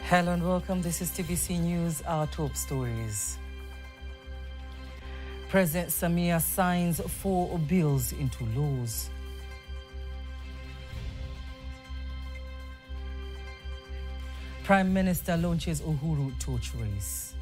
Hello and welcome. This is TBC News, our top stories. President Samia signs 4 bills into laws. Prime Minister launches Uhuru torch race.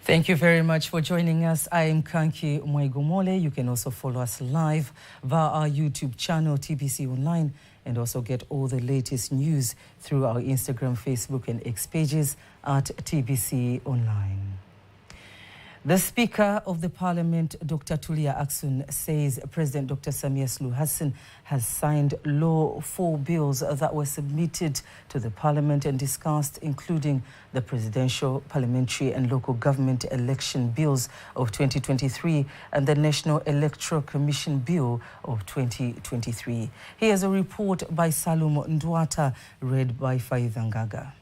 Thank you very much for joining us. I am Kanki Mwaigomole. You can also follow us live via our YouTube channel, TBConline, and also get all the latest news through our Instagram, Facebook, and X pages at TBConline. The Speaker of the Parliament, Dr. Tulia Ackson, says President Dr. Samia Suluhu Hassan has signed 4 bills that were submitted to the Parliament and discussed, including the Presidential, Parliamentary and Local Government Election Bills of 2023 and the National Electoral Commission Bill of 2023. Here's a report by Salum Ndwata, read by Faidha Ngaga.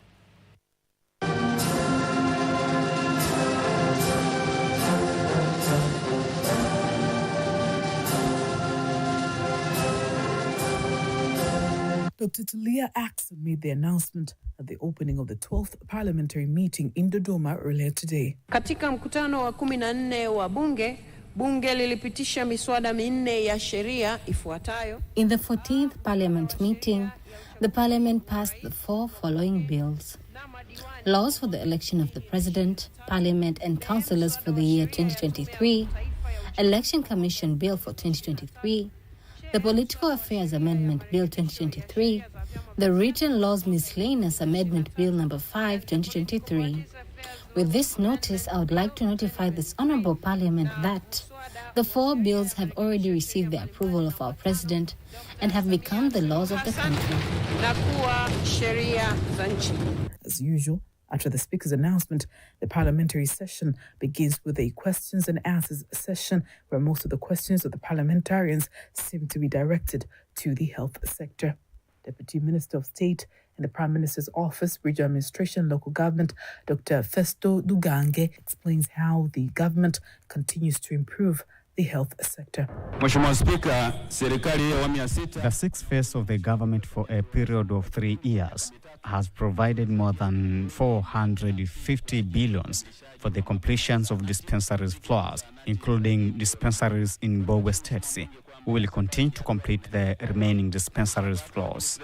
Dr. Tulia Ackson made the announcement at the opening of the 12th parliamentary meeting in Dodoma earlier today. Katika mkutano wa 14 wa bunge lilipitisha miswada 4 ya sheria ifuatayo. In the 14th parliament meeting, the parliament passed the 4 following bills. Laws for the election of the president, parliament and councillors for the year 2023, Election Commission Bill for 2023, the Political Affairs Amendment Bill 2023, the Written Laws Miscellaneous Amendment Bill No. 5, 2023. With this notice, I would like to notify this Honourable Parliament that the 4 bills have already received the approval of our President and have become the laws of the country. As usual, after the Speaker's announcement, the parliamentary session begins with a questions and answers session where most of the questions of the parliamentarians seem to be directed to the health sector. Deputy Minister of State in the Prime Minister's Office, Regional Administration and Local Government, Dr. Festo Dugange, explains how the government continues to improve the health sector. The 6th phase of the government for a period of 3 years has provided more than 450 billions for the completions of dispensaries floors, including dispensaries in Bogwe State. We will continue to complete the remaining dispensaries floors.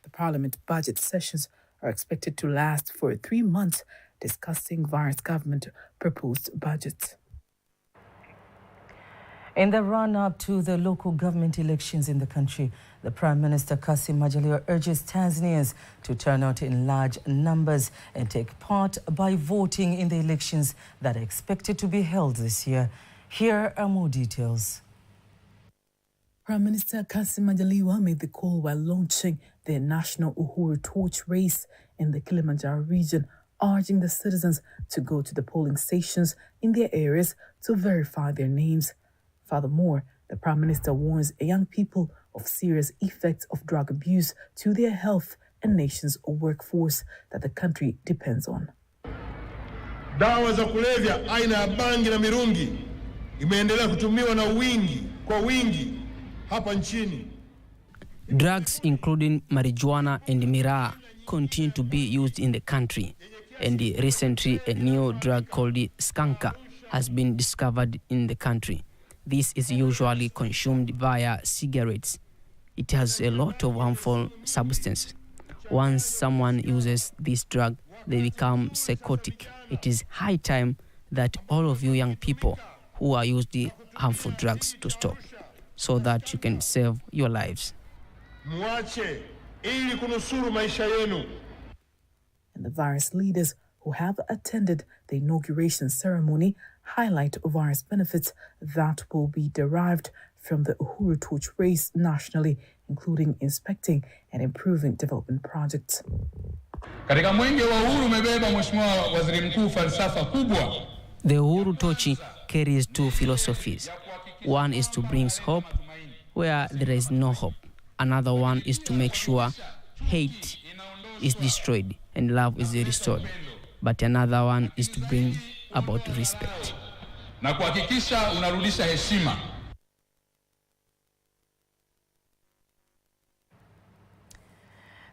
The Parliament budget sessions are expected to last for 3 months, discussing various government-proposed budgets. In the run-up to the local government elections in the country, the Prime Minister Kassim Majaliwa urges Tanzanians to turn out in large numbers and take part by voting in the elections that are expected to be held this year. Here are more details. Prime Minister Kassim Majaliwa made the call while launching the National Uhuru torch race in the Kilimanjaro region, urging the citizens to go to the polling stations in their areas to verify their names. Furthermore, the Prime Minister warns young people of serious effects of drug abuse to their health and nation's workforce that the country depends on. Dawa za kulevya aina ya bangi na mirungi imeendelea kutumiwa kwa wingi hapa nchini. Drugs including marijuana and miraa continue to be used in the country, and recently a new drug called skanka has been discovered in the country. This is usually consumed via cigarettes. It has a lot of harmful substances. Once someone uses this drug, they become psychotic. It is high time that all of you young people who are using harmful drugs to stop, so that you can save your lives. Muache ili kunusuru maisha yenu. And the various leaders who have attended the inauguration ceremony highlight various benefits that will be derived from the Uhuru torch race nationally, including inspecting and improving development projects. Katika mwenge wa uhuru umebeba Mheshimiwa Waziri Mkuu falsafa kubwa. The Uhuru torch carries two philosophies. One is to bring hope where there is no hope. Another one is to make sure hate is destroyed and love is restored. But another one is to bring about respect. Na kuhakikisha unarudisha heshima.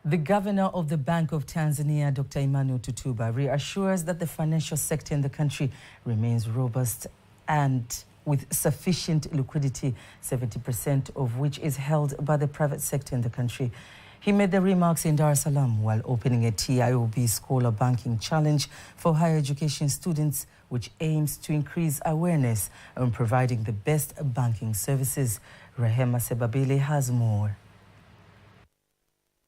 The governor of the Bank of Tanzania, Dr. Emmanuel Tutuba, reassures that the financial sector in the country remains robust and with sufficient liquidity, 70% of which is held by the private sector in the country. He made the remarks in Dar es Salaam while opening a TIOB Scholar Banking Challenge for higher education students, which aims to increase awareness on providing the best banking services. Rehema Sebabili has more.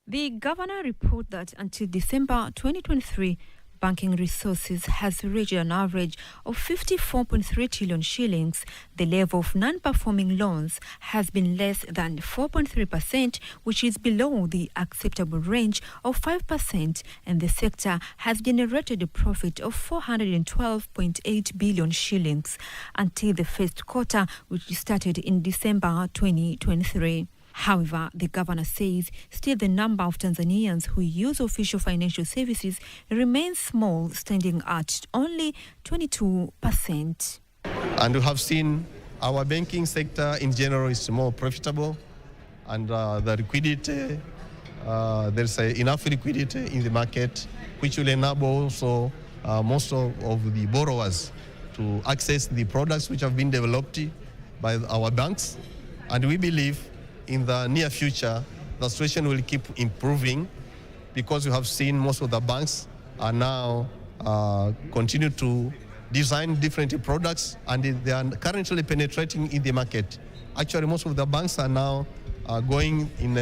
The governor reported that until December 2023, banking resources has reached an average of 54.3 trillion shillings. The level of non-performing loans has been less than 4.3%, which is below the acceptable range of 5%, and the sector has generated a profit of 412.8 billion shillings until the first quarter, which started in December 2023. However, the governor says still the number of Tanzanians who use official financial services remains small, standing at only 22%. And we have seen our banking sector in general is more profitable, and the liquidity, there's enough liquidity in the market, which will enable also most of the borrowers to access the products which have been developed by our banks. And we believe in the near future, the situation will keep improving, because we have seen most of the banks are now continue to design different products, and they are currently penetrating in the market. Actually, most of the banks are now going in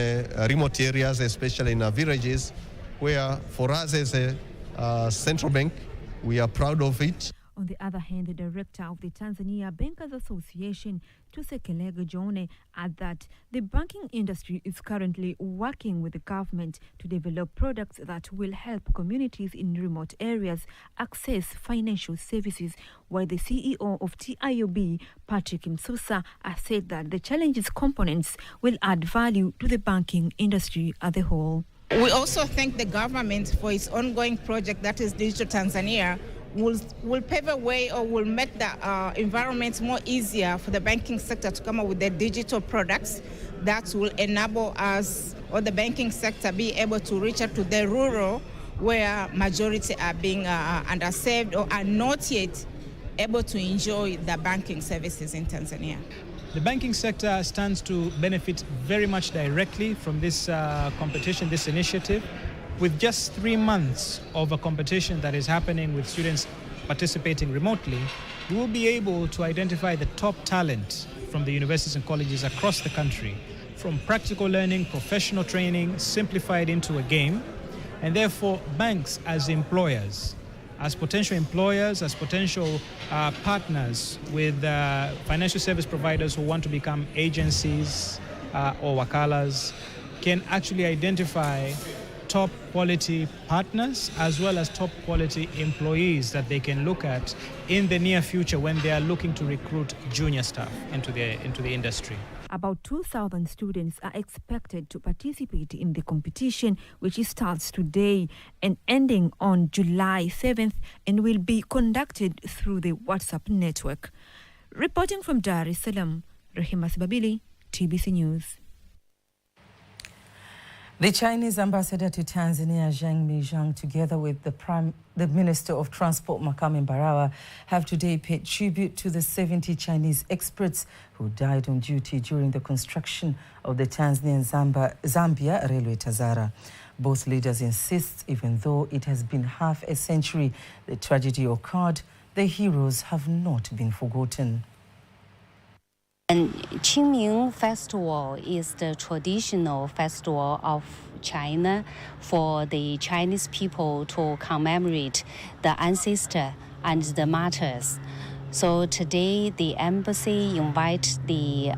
remote areas, especially in villages, where for us as a central bank, we are proud of it. On the other hand, the director of the Tanzania Bankers Association, Tusekelege Jone, adds that the banking industry is currently working with the government to develop products that will help communities in remote areas access financial services, while the CEO of TIOB, Patrick Msusa, has said that the challenges components will add value to the banking industry as a whole. We also thank the government for its ongoing project, that is Digital Tanzania, will pave a way, or will make the environment more easier for the banking sector to come up with the digital products that will enable us, or the banking sector, be able to reach out to the rural, where majority are being underserved or are not yet able to enjoy the banking services in Tanzania. The banking sector stands to benefit very much directly from this competition, this initiative. With just 3 months of a competition that is happening with students participating remotely, we will be able to identify the top talent from the universities and colleges across the country, from practical learning, professional training, simplified into a game. And therefore, banks as employers, as potential employers, as potential partners with financial service providers who want to become agencies or wakalas, can actually identify top quality partners as well as top quality employees that they can look at in the near future when they are looking to recruit junior staff into the industry. About 2,000 students are expected to participate in the competition, which starts today and ending on July 7th, and will be conducted through the WhatsApp network. Reporting from Dar es Salaam, Rehema Sebabili, TBC News. The Chinese ambassador to Tanzania, Zhang Meizhang, together with the Minister of Transport, Makame Mbarawa, have today paid tribute to the 70 Chinese experts who died on duty during the construction of the Tanzania-Zambia Railway Tazara. Both leaders insist, even though it has been half a century the tragedy occurred, the heroes have not been forgotten. And Qingming Festival is the traditional festival of China for the Chinese people to commemorate the ancestors and the martyrs. So today the embassy invites the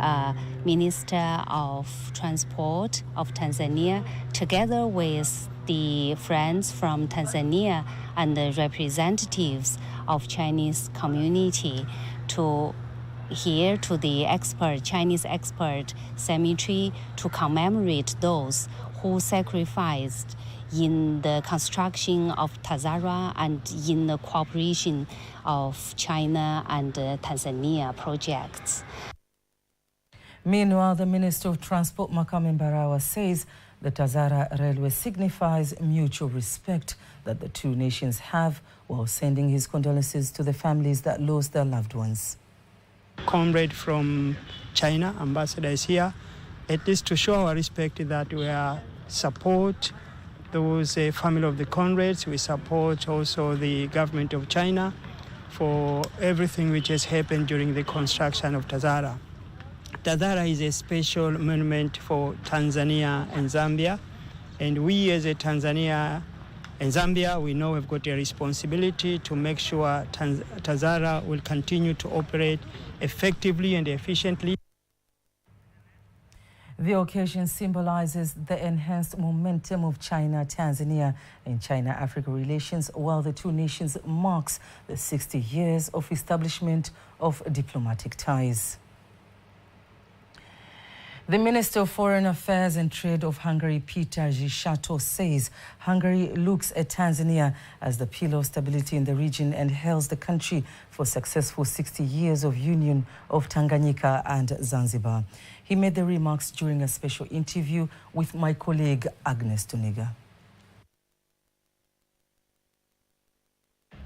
Minister of Transport of Tanzania together with the friends from Tanzania and the representatives of Chinese community to the Chinese expert cemetery to commemorate those who sacrificed in the construction of Tazara and in the cooperation of China and Tanzania projects. Meanwhile, the Minister of Transport, Makame Mbarawa, says the Tazara Railway signifies mutual respect that the two nations have, while sending his condolences to the families that lost their loved ones. Comrade from China, ambassador, is here, at least to show our respect that we support those family of the comrades. We support also the government of China for everything which has happened during the construction of Tazara. Tazara is a special monument for Tanzania and Zambia, and we as a Tanzania and Zambia, we know we've got a responsibility to make sure Tazara will continue to operate effectively and efficiently. The occasion symbolizes the enhanced momentum of China-Tanzania and China-Africa relations, while the two nations marks the 60 years of establishment of diplomatic ties. The Minister of Foreign Affairs and Trade of Hungary, Peter Zsichato, says Hungary looks at Tanzania as the pillar of stability in the region and hails the country for successful 60 years of union of Tanganyika and Zanzibar. He made the remarks during a special interview with my colleague Agnes Tuniga.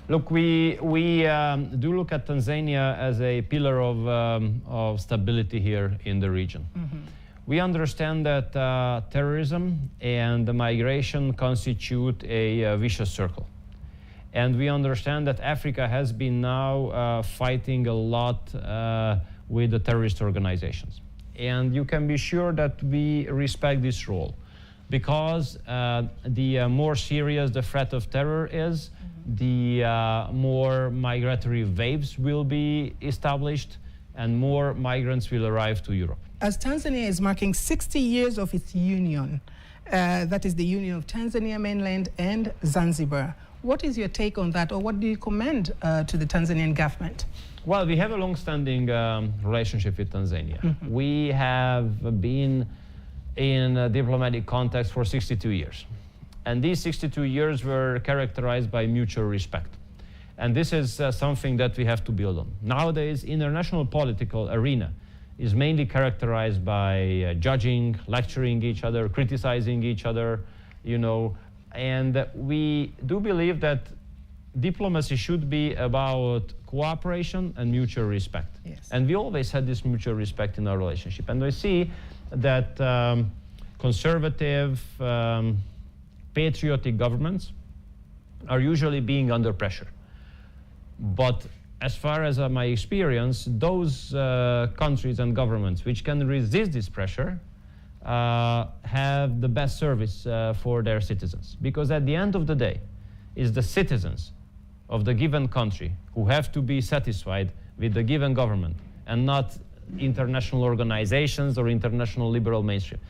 Look, we do look at Tanzania as a pillar of stability here in the region. We understand that terrorism and migration constitute a vicious circle. And we understand that Africa has been now fighting a lot with the terrorist organizations. And you can be sure that we respect this role, because the more serious the threat of terror is, the more migratory waves will be established and more migrants will arrive to Europe. As Tanzania is marking 60 years of its union, that is the union of Tanzania mainland and Zanzibar, what is your take on that, or what do you commend to the Tanzanian government? Well, we have a long-standing relationship with Tanzania. We have been in a diplomatic context for 62 years. And these 62 years were characterized by mutual respect. And this is something that we have to build on. Nowadays, international political arena is mainly characterized by judging, lecturing each other, criticizing each other, you know. And we do believe that diplomacy should be about cooperation and mutual respect. Yes. And we always had this mutual respect in our relationship. And we see that conservative, patriotic governments are usually being under pressure. But as far as my experience, those countries and governments which can resist this pressure have the best service for their citizens. Because at the end of the day, it's the citizens of the given country who have to be satisfied with the given government and not international organizations or international liberal mainstream.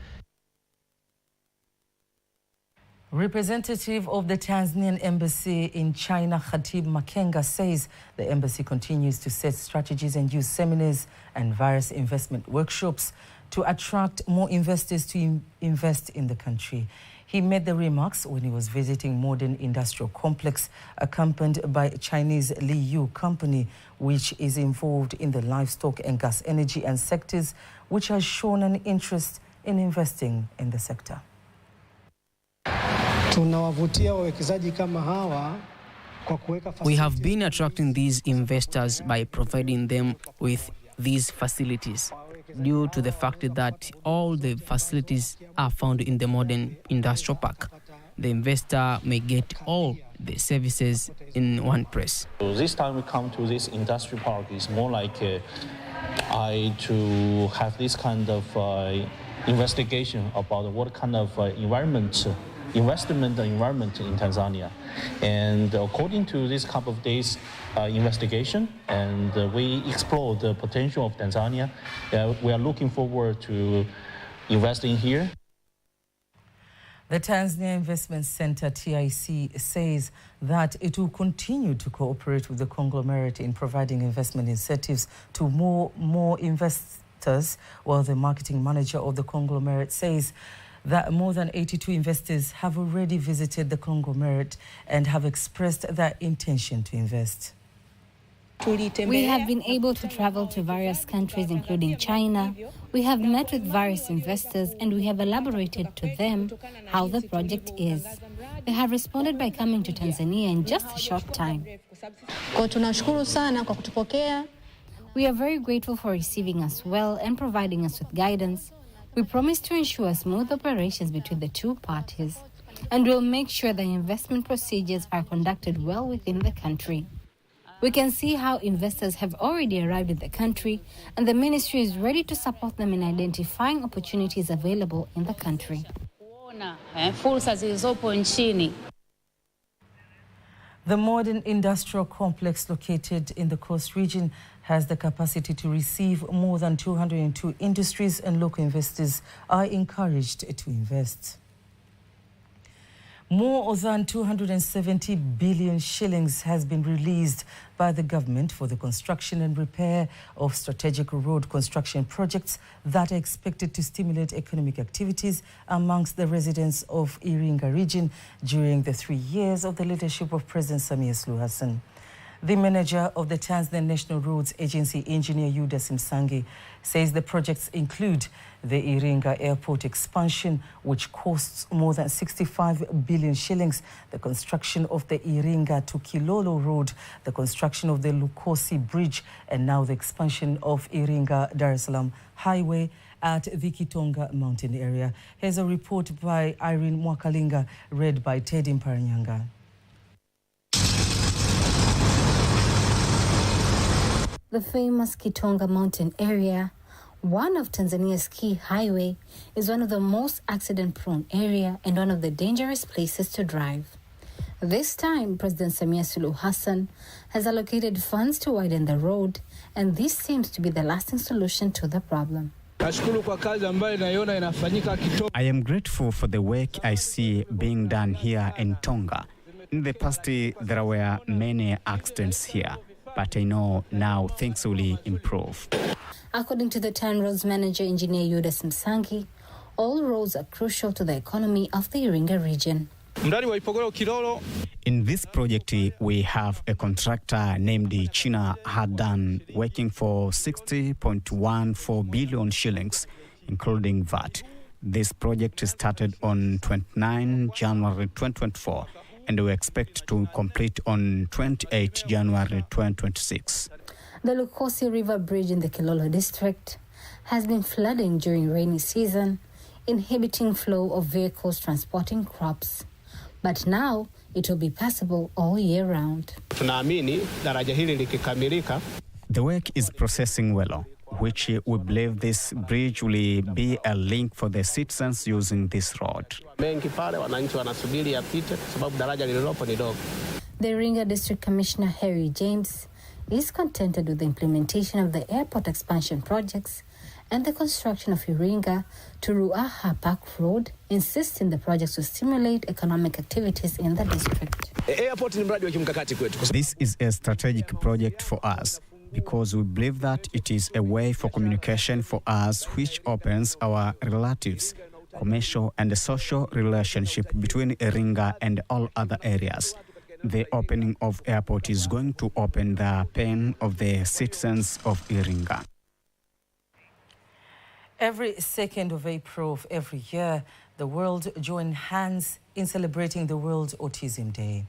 Representative of the Tanzanian embassy in China, Khatib Makenga, says the embassy continues to set strategies and use seminars and various investment workshops to attract more investors to invest in the country. He made the remarks when he was visiting modern industrial complex accompanied by Chinese Liu company, which is involved in the livestock and gas, energy and sectors, which has shown an interest in investing in the sector. We have been attracting these investors by providing them with these facilities, due to the fact that all the facilities are found in the modern industrial park. The investor may get all the services in one place. So this time we come to this industrial park is more like to have this kind of investigation about what kind of investment environment in Tanzania. And according to this couple of days investigation, and we explore the potential of Tanzania, we are looking forward to investing here. The Tanzania Investment Center, TIC, says that it will continue to cooperate with the conglomerate in providing investment incentives to more investors, while the marketing manager of the conglomerate says that more than 82 investors have already visited the conglomerate and have expressed their intention to invest. We have been able to travel to various countries, including China. We have met with various investors and we have elaborated to them how the project is. They have responded by coming to Tanzania in just a short time. We are very grateful for receiving us well and providing us with guidance. We promise to ensure smooth operations between the two parties, and we'll make sure the investment procedures are conducted well within the country. We can see how investors have already arrived in the country, and the ministry is ready to support them in identifying opportunities available in the country. The modern industrial complex located in the coast region has the capacity to receive more than 202 industries, and local investors are encouraged to invest. More than 270 billion shillings has been released by the government for the construction and repair of strategic road construction projects that are expected to stimulate economic activities amongst the residents of Iringa region during the 3 years of the leadership of President Samia Suluhu Hassan. The manager of the Tanzania National Roads Agency, Engineer Autism Sangi, says the projects include the Iringa Airport expansion, which costs more than 65 billion shillings, the construction of the Iringa to Kilolo Road, the construction of the Lukosi Bridge, and now the expansion of Iringa Dar es Salaam Highway at the Kitonga Mountain area. Here's a report by Irene Mwakalinga, read by Teddy Mparanyanga. The famous Kitonga Mountain area, one of Tanzania's key highway, is one of the most accident-prone area and one of the dangerous places to drive. This time, President Samia Suluhu Hassan has allocated funds to widen the road, and this seems to be the lasting solution to the problem. I am grateful for the work I see being done here in Tonga. In the past, there were many accidents here, but I know now things will improve. According to the town roads manager, Engineer Autism Sangi, all roads are crucial to the economy of the Iringa region. In this project, we have a contractor named China Hadan working for 60.14 billion shillings, including VAT. This project started on 29 January 2024, and we expect to complete on 28 January 2026. The Lukosi River Bridge in the Kilolo district has been flooding during rainy season, inhibiting flow of vehicles transporting crops. But now it will be passable all year round. The work is processing well, which we believe this bridge will be a link for the citizens using this road. The Iringa District Commissioner Harry James is contented with the implementation of the airport expansion projects and the construction of Iringa to Ruaha Park Road, insisting the projects will stimulate economic activities in the district. This is a strategic project for us because we believe that it is a way for communication for us, which opens our relatives, commercial and social relationship between Iringa and all other areas. The opening of airport is going to open the pen of the citizens of Iringa. Every 2nd of April of every year, the world joins hands in celebrating the World Autism Day.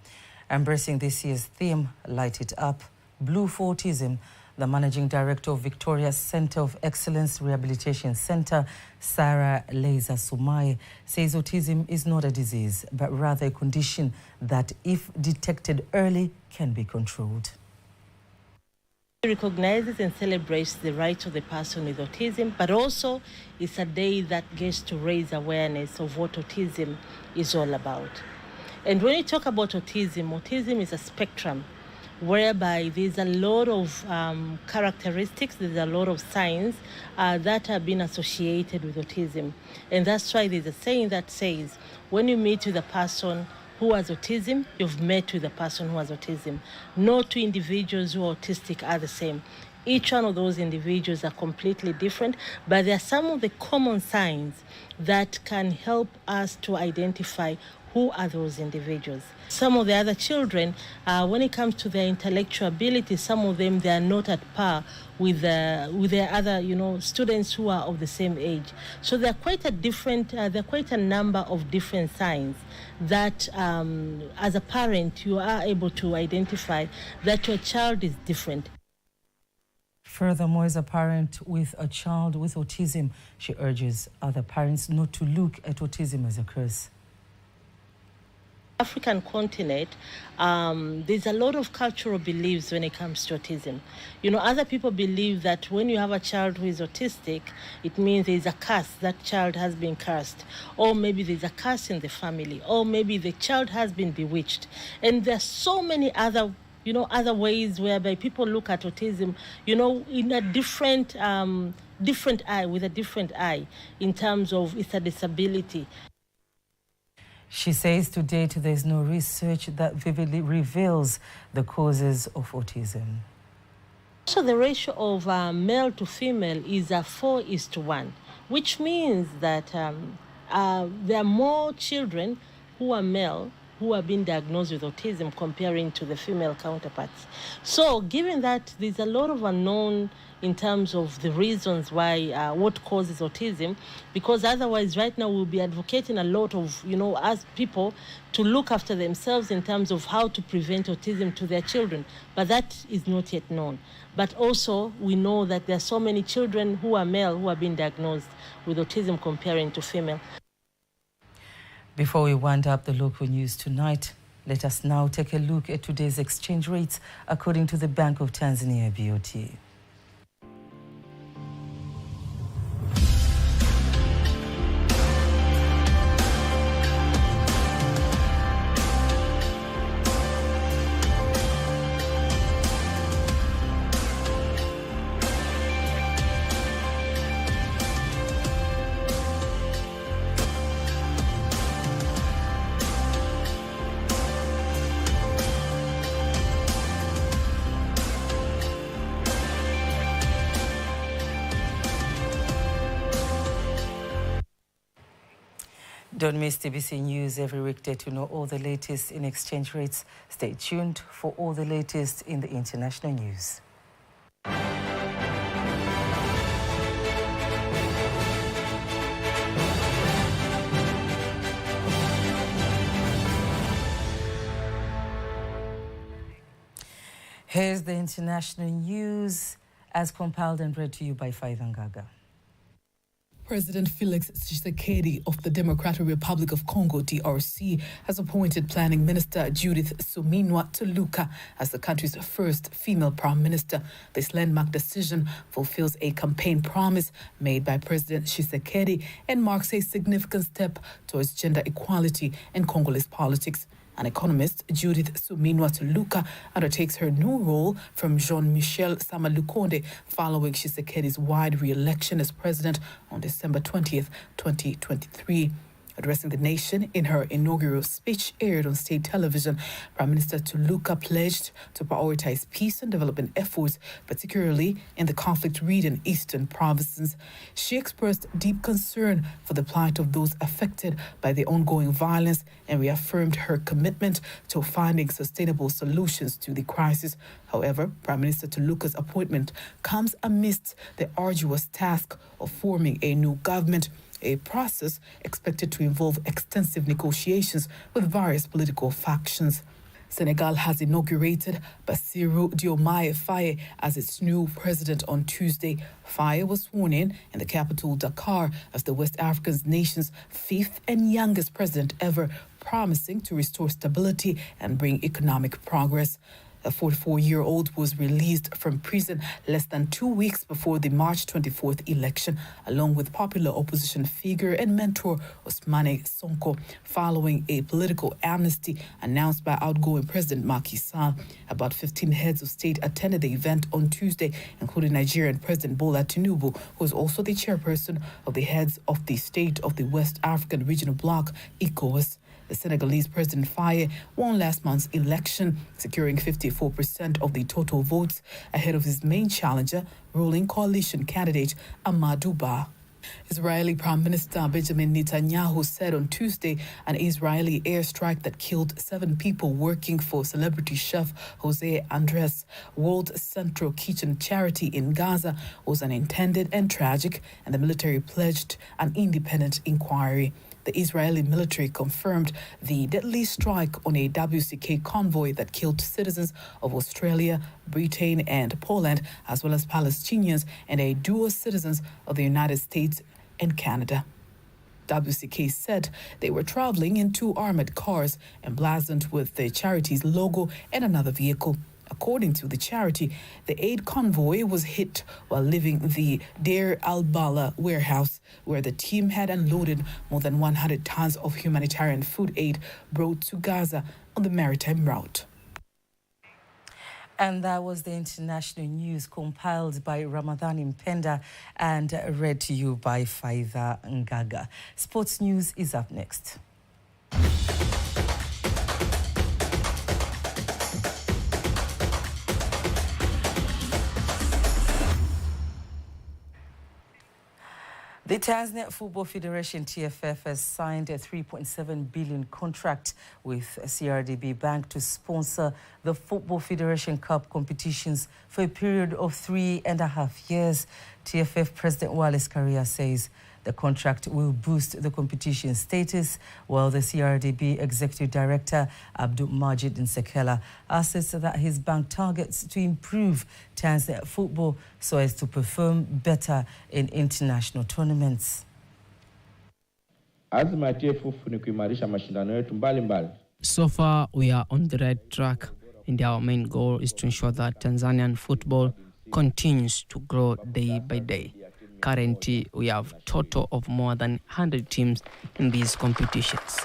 Embracing this year's theme, Light It Up, Blue for Autism, the Managing Director of Victoria's Centre of Excellence Rehabilitation Centre, Sarah Leiza Sumai, says autism is not a disease, but rather a condition that, if detected early, can be controlled. It recognizes and celebrates the rights of the person with autism, but also it's a day that gets to raise awareness of what autism is all about. And when you talk about autism, autism is a spectrum whereby there's a lot of characteristics, there's a lot of signs that have been associated with autism. And that's why there's a saying that says, when you meet with a person who has autism, you've met with a person who has autism. No two individuals who are autistic are the same. Each one of those individuals are completely different, but there are some of the common signs that can help us to identify who are those individuals. Some of the other children, when it comes to their intellectual ability, some of them, they are not at par with their other, students who are of the same age. So there are quite a number of different signs that, as a parent, you are able to identify that your child is different. Furthermore, as a parent with a child with autism, she urges other parents not to look at autism as a curse. African continent, there's a lot of cultural beliefs when it comes to autism. Other people believe that when you have a child who is autistic, it means there's a curse, that child has been cursed, or maybe there's a curse in the family, or maybe the child has been bewitched. And there's so many other ways whereby people look at autism, in a different eye, with a different eye, in terms of it's a disability. She says to date there is no research that vividly reveals the causes of autism. So the ratio of male to female is 4:1, which means that there are more children who are male who have been diagnosed with autism comparing to the female counterparts. So given that there's a lot of unknown in terms of the reasons why, what causes autism, because otherwise right now we'll be advocating a lot of, as people to look after themselves in terms of how to prevent autism to their children. But that is not yet known. But also we know that there are so many children who are male who have been diagnosed with autism comparing to female. Before we wind up the local news tonight, let us now take a look at today's exchange rates according to the Bank of Tanzania BOT. Don't miss TBC News every weekday to know all the latest in exchange rates. Stay tuned for all the latest in the international news. Here's the international news as compiled and read to you by Faithan Gaga. President Felix Tshisekedi of the Democratic Republic of Congo, DRC, has appointed Planning Minister Judith Suminwa Tuluka as the country's first female prime minister. This landmark decision fulfills a campaign promise made by President Tshisekedi and marks a significant step towards gender equality in Congolese politics. An economist, Judith Suminwa Tuluka, undertakes her new role from Jean-Michel Sama-Lukonde following Tshisekedi's wide re-election as president on December 20th, 2023. Addressing the nation in her inaugural speech aired on state television, Prime Minister Tuluka pledged to prioritize peace and development efforts, particularly in the conflict-ridden eastern provinces. She expressed deep concern for the plight of those affected by the ongoing violence and reaffirmed her commitment to finding sustainable solutions to the crisis. However, Prime Minister Tuluka's appointment comes amidst the arduous task of forming a new government, a process expected to involve extensive negotiations with various political factions. Senegal has inaugurated Bassirou Diomaye Faye as its new president on Tuesday. Faye was sworn in the capital Dakar as the West African nation's fifth and youngest president ever, promising to restore stability and bring economic progress. The 44-year-old was released from prison less than 2 weeks before the March 24th election, along with popular opposition figure and mentor Ousmane Sonko, following a political amnesty announced by outgoing President Macky Sall. About 15 heads of state attended the event on Tuesday, including Nigerian President Bola Tinubu, who is also the chairperson of the heads of the State of the West African Regional Bloc, ECOWAS. The Senegalese President Faye won last month's election, securing 54% of the total votes ahead of his main challenger, ruling coalition candidate Amadou Ba. Israeli Prime Minister Benjamin Netanyahu said on Tuesday an Israeli airstrike that killed 7 people working for celebrity chef Jose Andres' World Central Kitchen charity in Gaza was unintended and tragic, and the military pledged an independent inquiry. The Israeli military confirmed the deadly strike on a WCK convoy that killed citizens of Australia, Britain and Poland, as well as Palestinians and a dual citizens of the United States and Canada. WCK said they were traveling in 2 armored cars emblazoned with the charity's logo and another vehicle. According to the charity, the aid convoy was hit while leaving the Deir al-Bala warehouse, where the team had unloaded more than 100 tons of humanitarian food aid brought to Gaza on the maritime route. And that was the international news compiled by Ramadan Impenda and read to you by Faida Ngaga. Sports news is up next. The Tanzania Football Federation, TFF, has signed a 3.7 billion contract with CRDB Bank to sponsor the Football Federation Cup competitions for a period of 3.5 years. TFF President Wallace Karia says the contract will boost the competition status, while the CRDB Executive Director, Abdul Majid Nsekela, asserts that his bank targets to improve Tanzania football so as to perform better in international tournaments. So far, we are on the right track, and our main goal is to ensure that Tanzanian football continues to grow day by day. Currently, we have a total of more than 100 teams in these competitions.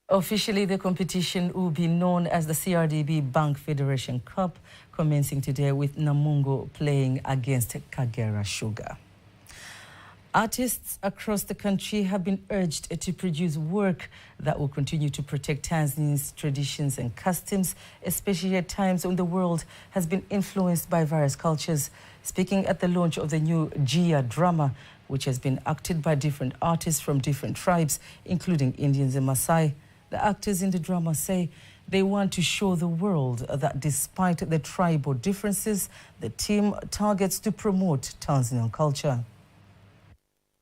Officially, the competition will be known as the CRDB Bank Federation Cup, commencing today with Namungo playing against Kagera Sugar. Artists across the country have been urged to produce work that will continue to protect Tanzania's traditions and customs, especially at times when the world has been influenced by various cultures. Speaking at the launch of the new Jia drama, which has been acted by different artists from different tribes, including Indians and Maasai, the actors in the drama say they want to show the world that despite the tribal differences, the team targets to promote Tanzanian culture.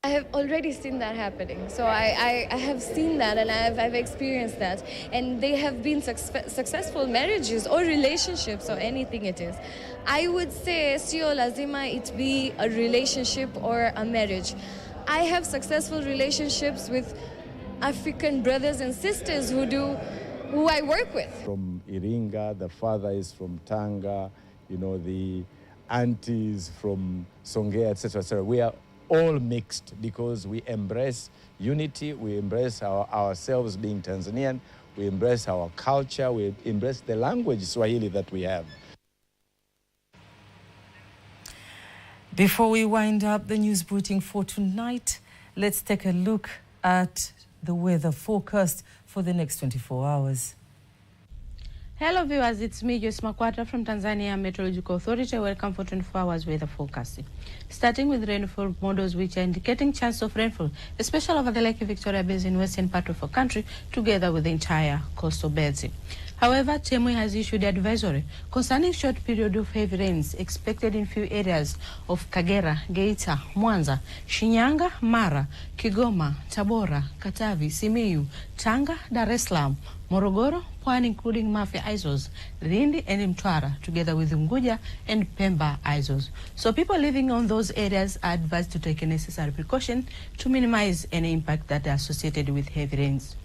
I have already seen that happening. So I have seen that, and I've experienced that. And they have been successful marriages or relationships or anything it is. I would say, sio lazima it be a relationship or a marriage. I have successful relationships with African brothers and sisters who I work with. From Iringa, the father is from Tanga, the aunties from Songea, etc., etc. We are all mixed because we embrace unity, we embrace ourselves being Tanzanian, we embrace our culture, we embrace the language Swahili that we have. Before we wind up the news bulletin for tonight, let's take a look at the weather forecast for the next 24 hours. Hello viewers, it's me, Joyce Makwata from Tanzania Meteorological Authority. Welcome for 24 hours weather forecasting. Starting with rainfall models which are indicating chance of rainfall, especially over the Lake Victoria Basin, western part of our country, together with the entire coastal basin. However, TEMWI has issued advisory concerning short period of heavy rains expected in few areas of Kagera, Geita, Mwanza, Shinyanga, Mara, Kigoma, Tabora, Katavi, Simiyu, Tanga, Dar es Salaam, Morogoro, Pwani, including Mafia Isles, Lindi and Mtwara, together with Unguja and Pemba Isles. So people living on those areas are advised to take a necessary precaution to minimize any impact that are associated with heavy rains.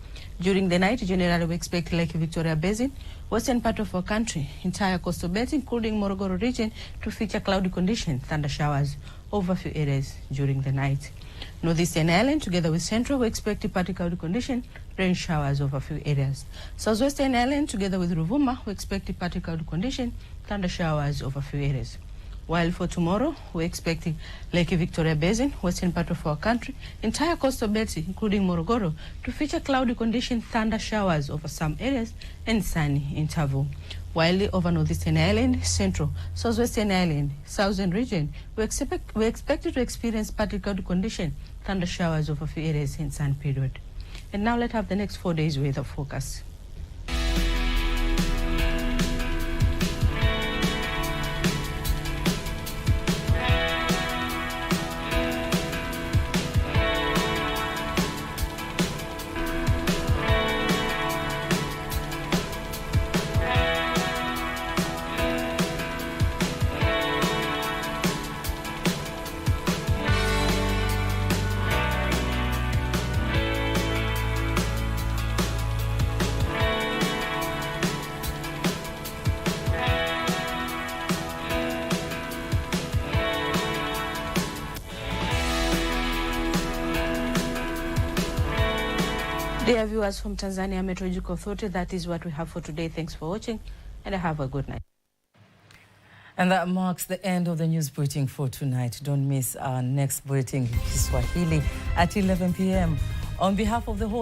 During the night, generally we expect Lake Victoria Basin, western part of our country, entire coastal belt, including Morogoro region, to feature cloudy conditions, thunder showers over a few areas during the night. Northeastern Island, together with Central, we expect partly cloudy condition, rain showers over a few areas. Southwestern Island, together with Ruvuma, we expect partly cloudy condition, thunder showers over a few areas. While for tomorrow, we're expecting Lake Victoria Basin, western part of our country, entire coastal belt, including Morogoro, to feature cloudy conditions, thunder showers over some areas, and sunny interval. While over Northeastern Island, Central, Southwestern Island, Southern region, we expected to experience partly cloudy conditions, thunder showers over a few areas in sun period. And now let's have the next 4 days weather forecast. Dear viewers from Tanzania Meteorological Authority, that is what we have for today. Thanks for watching and have a good night. And that marks the end of the news bulletin for tonight. Don't miss our next bulletin, Kiswahili, at 11 p.m. On behalf of the whole